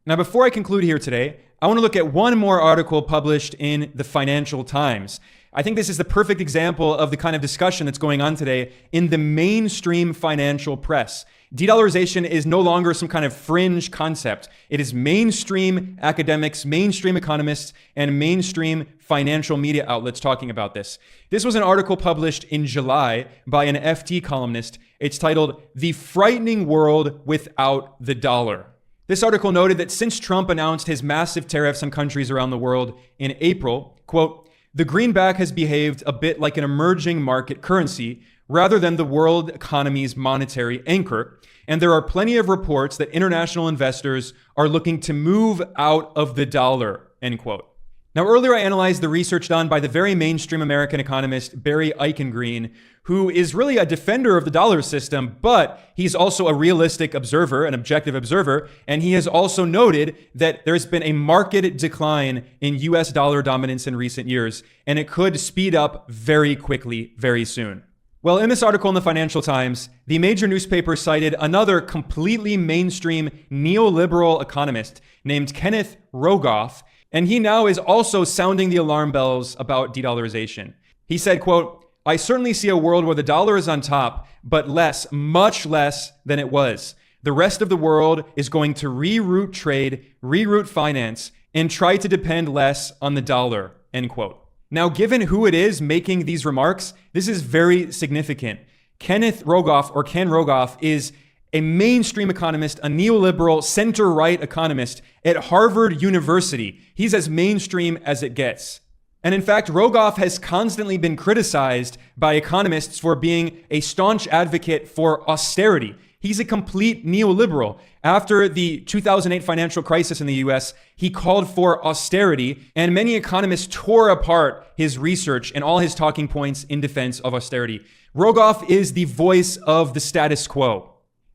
Now, before I conclude here today, I want to look at one more article published in the Financial Times. I think this is the perfect example of the kind of discussion that's going on today in the mainstream financial press. De-dollarization is no longer some kind of fringe concept. It is mainstream academics, mainstream economists, and mainstream financial media outlets talking about this. This was an article published in July by an FT columnist. It's titled, "The Frightening World Without the Dollar." This article noted that since Trump announced his massive tariffs on countries around the world in April, quote, "The greenback has behaved a bit like an emerging market currency rather than the world economy's monetary anchor, and there are plenty of reports that international investors are looking to move out of the dollar," end quote. Now, earlier I analyzed the research done by the very mainstream American economist Barry Eichengreen, who is really a defender of the dollar system, but he's also a realistic observer, an objective observer, and he has also noted that there's been a marked decline in US dollar dominance in recent years, and it could speed up very quickly, very soon. Well, in this article in the Financial Times, the major newspaper cited another completely mainstream neoliberal economist named Kenneth Rogoff, and he now is also sounding the alarm bells about de-dollarization. He said, quote, "I certainly see a world where the dollar is on top, but less, much less than it was. The rest of the world is going to reroute trade, reroute finance, and try to depend less on the dollar," end quote. Now, given who it is making these remarks, this is very significant. Kenneth Rogoff, or Ken Rogoff, is a mainstream economist, a neoliberal center-right economist at Harvard University. He's as mainstream as it gets. And in fact, Rogoff has constantly been criticized by economists for being a staunch advocate for austerity. He's a complete neoliberal. After the 2008 financial crisis in the US, he called for austerity, and many economists tore apart his research and all his talking points in defense of austerity. Rogoff is the voice of the status quo.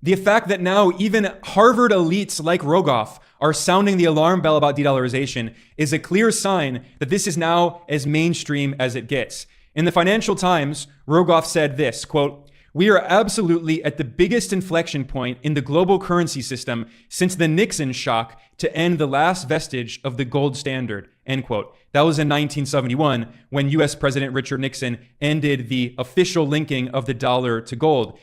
The fact that now even Harvard elites like Rogoff are sounding the alarm bell about de-dollarization is a clear sign that this is now as mainstream as it gets. In the Financial Times, Rogoff said this, quote, "We are absolutely at the biggest inflection point in the global currency system since the Nixon shock to end the last vestige of the gold standard," end quote. That was in 1971 when US President Richard Nixon ended the official linking of the dollar to gold.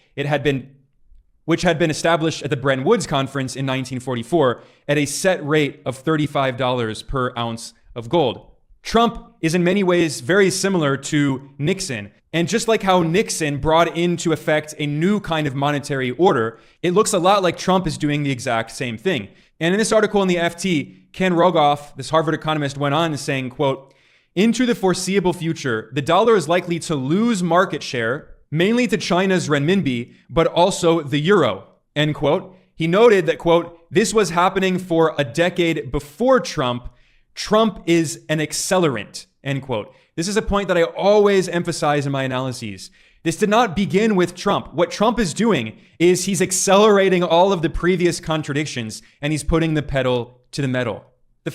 Which had been established at the Bretton Woods Conference in 1944 at a set rate of $35 per ounce of gold. Trump is in many ways very similar to Nixon. And just like how Nixon brought into effect a new kind of monetary order, it looks a lot like Trump is doing the exact same thing. And in this article in the FT, Ken Rogoff, this Harvard economist, went on saying, quote, "Into the foreseeable future, the dollar is likely to lose market share, mainly to China's renminbi, but also the euro," end quote. He noted that, quote, "This was happening for a decade before Trump. Trump is an accelerant," end quote. This is a point that I always emphasize in my analyses. This did not begin with Trump. What Trump is doing is he's accelerating all of the previous contradictions, and he's putting the pedal to the metal. The